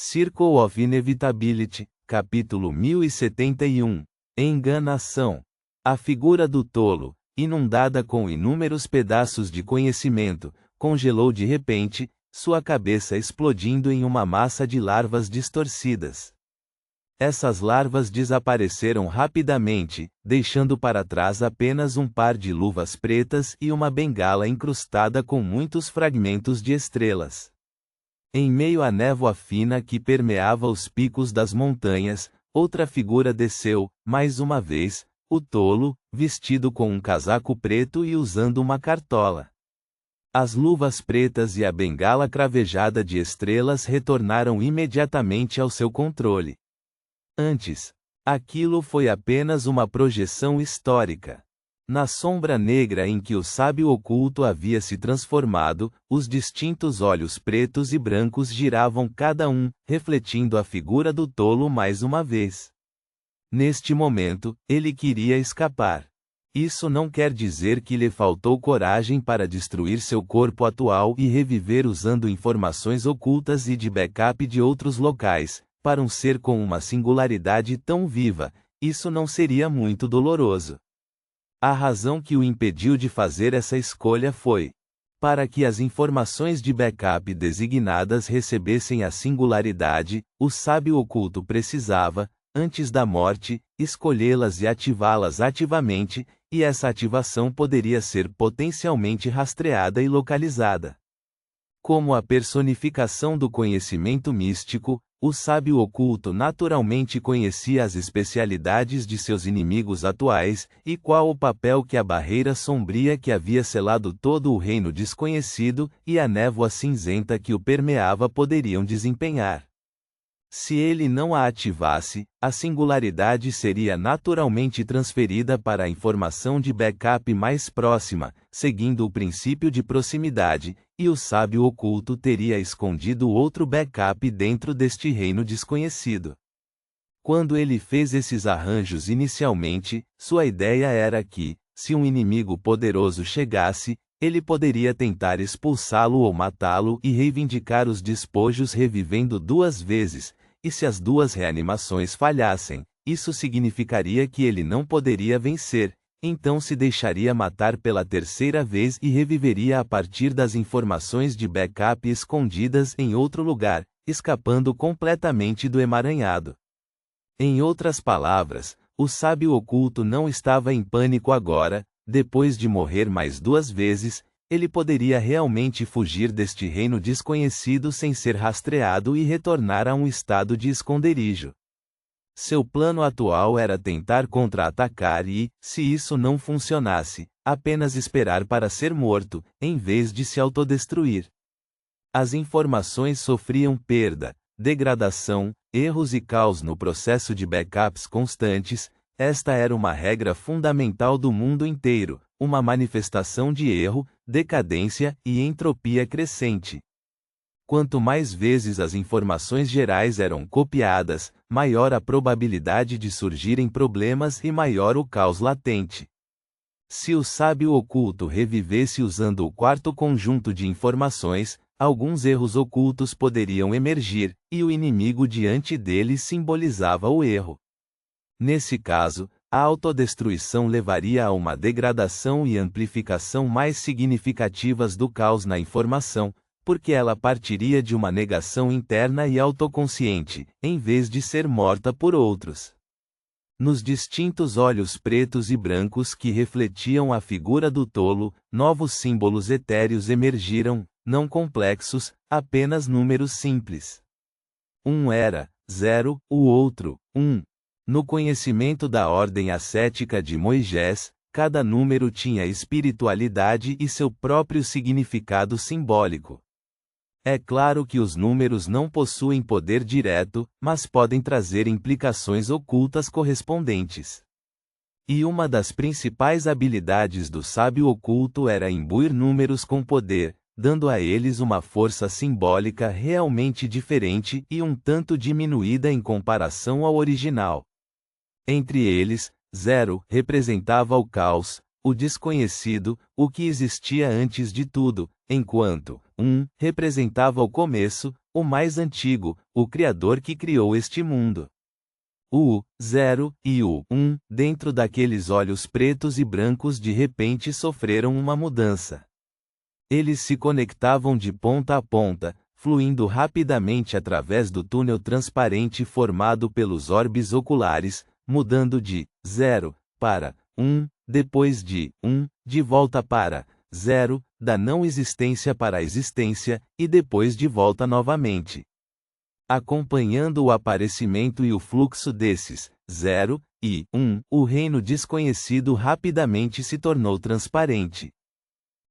Circle of Inevitability, capítulo 1071. Enganação. A figura do tolo, inundada com inúmeros pedaços de conhecimento, congelou de repente, sua cabeça explodindo em uma massa de larvas distorcidas. Essas larvas desapareceram rapidamente, deixando para trás apenas um par de luvas pretas e uma bengala incrustada com muitos fragmentos de estrelas. Em meio à névoa fina que permeava os picos das montanhas, outra figura desceu, mais uma vez, o tolo, vestido com um casaco preto e usando uma cartola. As luvas pretas e a bengala cravejada de estrelas retornaram imediatamente ao seu controle. Antes, aquilo foi apenas uma projeção histórica. Na sombra negra em que o sábio oculto havia se transformado, os distintos olhos pretos e brancos giravam cada um, refletindo a figura do tolo mais uma vez. Neste momento, ele queria escapar. Isso não quer dizer que lhe faltou coragem para destruir seu corpo atual e reviver usando informações ocultas e de backup de outros locais. Para um ser com uma singularidade tão viva, isso não seria muito doloroso. A razão que o impediu de fazer essa escolha foi para que as informações de backup designadas recebessem a singularidade, o sábio oculto precisava, antes da morte, escolhê-las e ativá-las ativamente, e essa ativação poderia ser potencialmente rastreada e localizada. Como a personificação do conhecimento místico, o sábio oculto naturalmente conhecia as especialidades de seus inimigos atuais, e qual o papel que a barreira sombria que havia selado todo o reino desconhecido, e a névoa cinzenta que o permeava poderiam desempenhar. Se ele não a ativasse, a singularidade seria naturalmente transferida para a informação de backup mais próxima, seguindo o princípio de proximidade, e o sábio oculto teria escondido outro backup dentro deste reino desconhecido. Quando ele fez esses arranjos inicialmente, sua ideia era que, se um inimigo poderoso chegasse, ele poderia tentar expulsá-lo ou matá-lo e reivindicar os despojos revivendo duas vezes, e se as duas reanimações falhassem, isso significaria que ele não poderia vencer, então se deixaria matar pela terceira vez e reviveria a partir das informações de backup escondidas em outro lugar, escapando completamente do emaranhado. Em outras palavras, o sábio oculto não estava em pânico agora. Depois de morrer mais duas vezes, ele poderia realmente fugir deste reino desconhecido sem ser rastreado e retornar a um estado de esconderijo. Seu plano atual era tentar contra-atacar e, se isso não funcionasse, apenas esperar para ser morto, em vez de se autodestruir. As informações sofriam perda, degradação, erros e caos no processo de backups constantes. Esta era uma regra fundamental do mundo inteiro, uma manifestação de erro, decadência e entropia crescente. Quanto mais vezes as informações gerais eram copiadas, maior a probabilidade de surgirem problemas e maior o caos latente. Se o sábio oculto revivesse usando o quarto conjunto de informações, alguns erros ocultos poderiam emergir, e o inimigo diante dele simbolizava o erro. Nesse caso, a autodestruição levaria a uma degradação e amplificação mais significativas do caos na informação, porque ela partiria de uma negação interna e autoconsciente, em vez de ser morta por outros. Nos distintos olhos pretos e brancos que refletiam a figura do tolo, novos símbolos etéreos emergiram, não complexos, apenas números simples. Um era 0, o outro 1. No conhecimento da ordem ascética de Moisés, cada número tinha espiritualidade e seu próprio significado simbólico. É claro que os números não possuem poder direto, mas podem trazer implicações ocultas correspondentes. E uma das principais habilidades do sábio oculto era imbuir números com poder, dando a eles uma força simbólica realmente diferente e um tanto diminuída em comparação ao original. Entre eles, 0 representava o caos, o desconhecido, o que existia antes de tudo, enquanto representava o começo, o mais antigo, o Criador que criou este mundo. O 0 e o 1, dentro daqueles olhos pretos e brancos, de repente sofreram uma mudança. Eles se conectavam de ponta a ponta, fluindo rapidamente através do túnel transparente formado pelos orbes oculares, mudando de 0 para 1, depois de 1, de volta para 0, da não existência para a existência, e depois de volta novamente. Acompanhando o aparecimento e o fluxo desses 0 e 1, o reino desconhecido rapidamente se tornou transparente.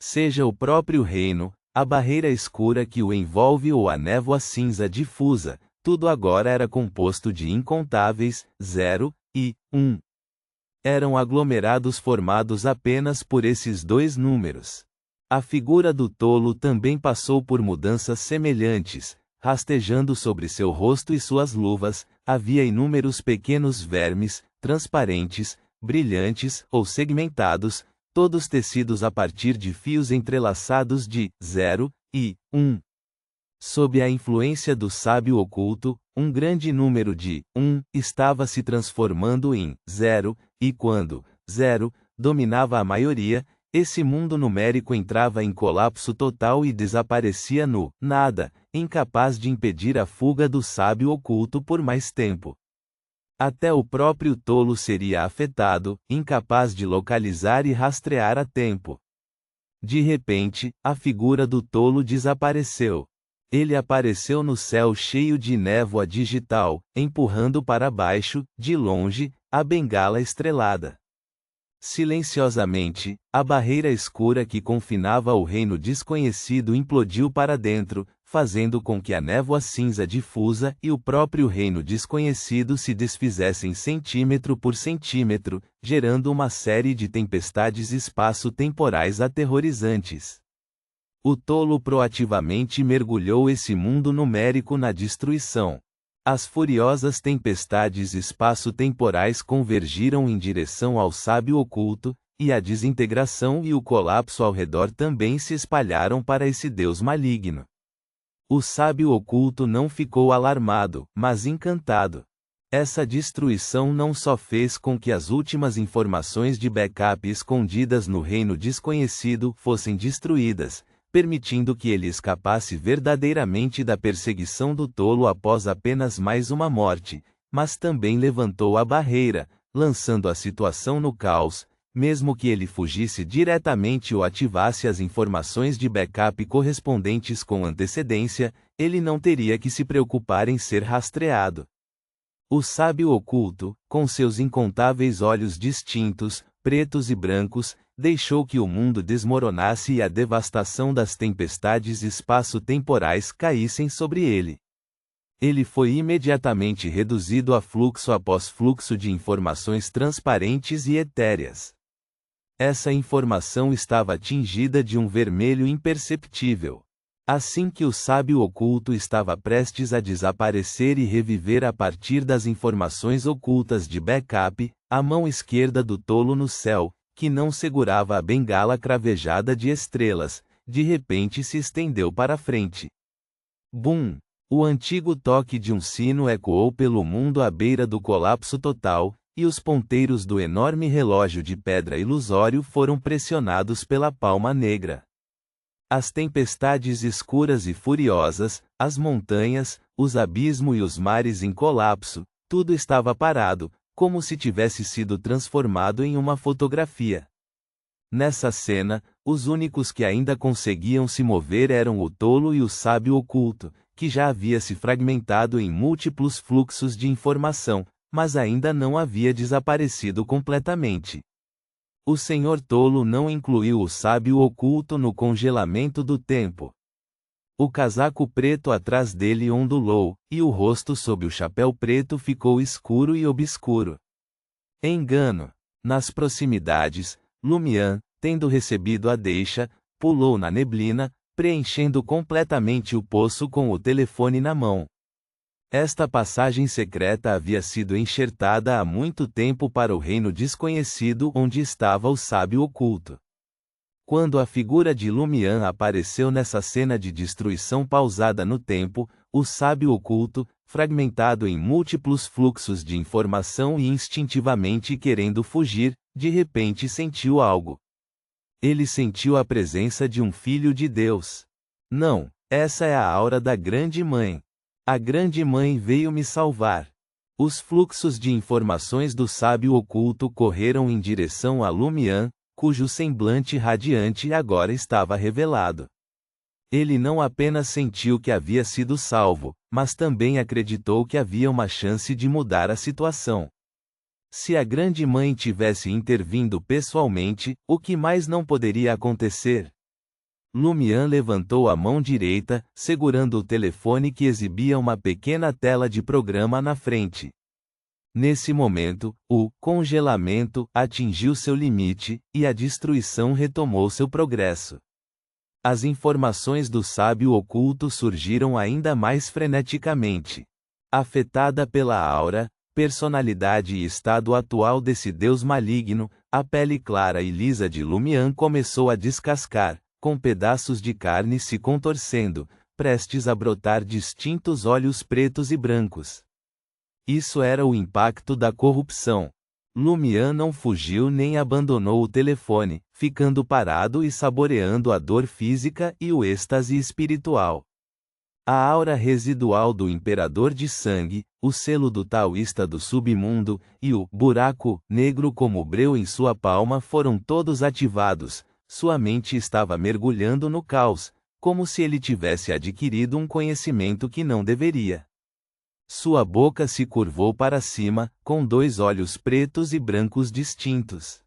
Seja o próprio reino, a barreira escura que o envolve ou a névoa cinza difusa, tudo agora era composto de incontáveis 0 e 1. Eram aglomerados formados apenas por esses dois números. A figura do tolo também passou por mudanças semelhantes. Rastejando sobre seu rosto e suas luvas, havia inúmeros pequenos vermes, transparentes, brilhantes ou segmentados, todos tecidos a partir de fios entrelaçados de 0 e 1. Sob a influência do sábio oculto, um grande número de 1 estava se transformando em 0, e quando 0 dominava a maioria, esse mundo numérico entrava em colapso total e desaparecia no nada, incapaz de impedir a fuga do sábio oculto por mais tempo. Até o próprio tolo seria afetado, incapaz de localizar e rastrear a tempo. De repente, a figura do tolo desapareceu. Ele apareceu no céu cheio de névoa digital, empurrando para baixo, de longe, a bengala estrelada. Silenciosamente, a barreira escura que confinava o reino desconhecido implodiu para dentro, fazendo com que a névoa cinza difusa e o próprio reino desconhecido se desfizessem centímetro por centímetro, gerando uma série de tempestades espaço-temporais aterrorizantes. O tolo proativamente mergulhou esse mundo numérico na destruição. As furiosas tempestades espaço-temporais convergiram em direção ao sábio oculto, e a desintegração e o colapso ao redor também se espalharam para esse deus maligno. O sábio oculto não ficou alarmado, mas encantado. Essa destruição não só fez com que as últimas informações de backup escondidas no reino desconhecido fossem destruídas, permitindo que ele escapasse verdadeiramente da perseguição do tolo após apenas mais uma morte, mas também levantou a barreira, lançando a situação no caos. Mesmo que ele fugisse diretamente ou ativasse as informações de backup correspondentes com antecedência, ele não teria que se preocupar em ser rastreado. O sábio oculto, com seus incontáveis olhos distintos, pretos e brancos, deixou que o mundo desmoronasse e a devastação das tempestades espaço-temporais caíssem sobre ele. Ele foi imediatamente reduzido a fluxo após fluxo de informações transparentes e etéreas. Essa informação estava tingida de um vermelho imperceptível. Assim que o sábio oculto estava prestes a desaparecer e reviver a partir das informações ocultas de backup, a mão esquerda do tolo no céu, que não segurava a bengala cravejada de estrelas, de repente se estendeu para frente. Bum! O antigo toque de um sino ecoou pelo mundo à beira do colapso total, e os ponteiros do enorme relógio de pedra ilusório foram pressionados pela palma negra. As tempestades escuras e furiosas, as montanhas, os abismos e os mares em colapso, tudo estava parado, como se tivesse sido transformado em uma fotografia. Nessa cena, os únicos que ainda conseguiam se mover eram o tolo e o sábio oculto, que já havia se fragmentado em múltiplos fluxos de informação, mas ainda não havia desaparecido completamente. O senhor tolo não incluiu o sábio oculto no congelamento do tempo. O casaco preto atrás dele ondulou, e o rosto sob o chapéu preto ficou escuro e obscuro. Engano. Nas proximidades, Lumian, tendo recebido a deixa, pulou na neblina, preenchendo completamente o poço com o telefone na mão. Esta passagem secreta havia sido enxertada há muito tempo para o reino desconhecido onde estava o sábio oculto. Quando a figura de Lumian apareceu nessa cena de destruição pausada no tempo, o sábio oculto, fragmentado em múltiplos fluxos de informação e instintivamente querendo fugir, de repente sentiu algo. Ele sentiu a presença de um filho de Deus. Não, essa é a aura da Grande Mãe. A Grande Mãe veio me salvar. Os fluxos de informações do sábio oculto correram em direção a Lumian, cujo semblante radiante agora estava revelado. Ele não apenas sentiu que havia sido salvo, mas também acreditou que havia uma chance de mudar a situação. Se a Grande Mãe tivesse intervindo pessoalmente, o que mais não poderia acontecer? Lumian levantou a mão direita, segurando o telefone que exibia uma pequena tela de programa na frente. Nesse momento, o congelamento atingiu seu limite, e a destruição retomou seu progresso. As informações do sábio oculto surgiram ainda mais freneticamente. Afetada pela aura, personalidade e estado atual desse deus maligno, a pele clara e lisa de Lumian começou a descascar, com pedaços de carne se contorcendo, prestes a brotar distintos olhos pretos e brancos. Isso era o impacto da corrupção. Lumian não fugiu nem abandonou o telefone, ficando parado e saboreando a dor física e o êxtase espiritual. A aura residual do Imperador de Sangue, o selo do taoísta do submundo, e o buraco negro como breu em sua palma foram todos ativados. Sua mente estava mergulhando no caos, como se ele tivesse adquirido um conhecimento que não deveria. Sua boca se curvou para cima, com dois olhos pretos e brancos distintos.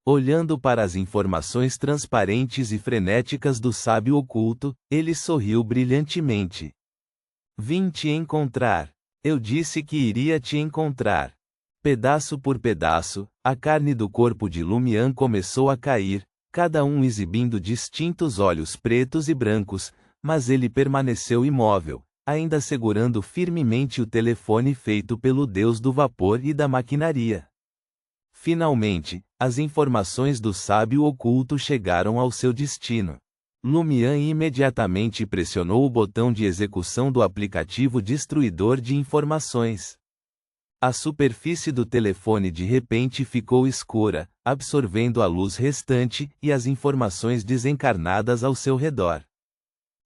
Olhando para as informações transparentes e frenéticas do sábio oculto, ele sorriu brilhantemente. Vim te encontrar. Eu disse que iria te encontrar. Pedaço por pedaço, a carne do corpo de Lumian começou a cair, cada um exibindo distintos olhos pretos e brancos, mas ele permaneceu imóvel, ainda segurando firmemente o telefone feito pelo deus do vapor e da maquinaria. Finalmente, as informações do sábio oculto chegaram ao seu destino. Lumian imediatamente pressionou o botão de execução do aplicativo destruidor de informações. A superfície do telefone de repente ficou escura, absorvendo a luz restante e as informações desencarnadas ao seu redor.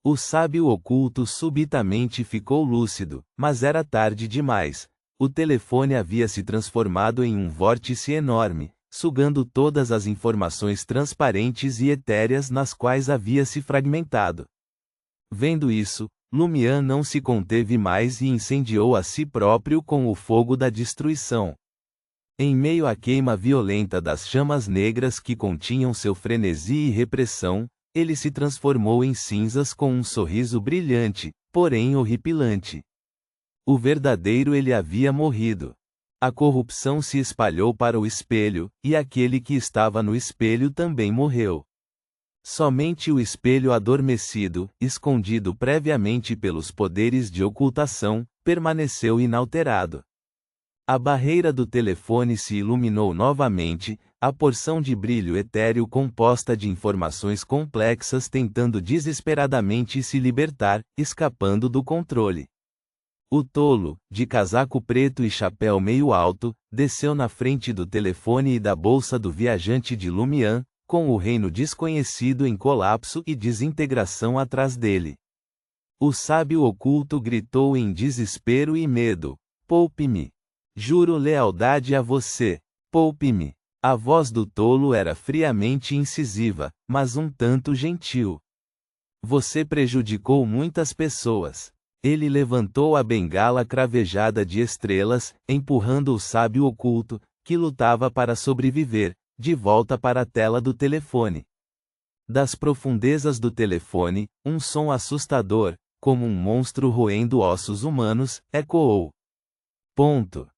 O sábio oculto subitamente ficou lúcido, mas era tarde demais. O telefone havia se transformado em um vórtice enorme, sugando todas as informações transparentes e etéreas nas quais havia se fragmentado. Vendo isso, Lumian não se conteve mais e incendiou a si próprio com o fogo da destruição. Em meio à queima violenta das chamas negras que continham seu frenesi e repressão, ele se transformou em cinzas com um sorriso brilhante, porém horripilante. O verdadeiro ele havia morrido. A corrupção se espalhou para o espelho, e aquele que estava no espelho também morreu. Somente o espelho adormecido, escondido previamente pelos poderes de ocultação, permaneceu inalterado. A barreira do telefone se iluminou novamente, a porção de brilho etéreo composta de informações complexas tentando desesperadamente se libertar, escapando do controle. O tolo, de casaco preto e chapéu meio alto, desceu na frente do telefone e da bolsa do viajante de Lumian, com o reino desconhecido em colapso e desintegração atrás dele. O sábio oculto gritou em desespero e medo: "Poupe-me! Juro lealdade a você! Poupe-me!" A voz do tolo era friamente incisiva, mas um tanto gentil. "Você prejudicou muitas pessoas." Ele levantou a bengala cravejada de estrelas, empurrando o sábio oculto, que lutava para sobreviver, de volta para a tela do telefone. Das profundezas do telefone, um som assustador, como um monstro roendo ossos humanos, ecoou. Ponto.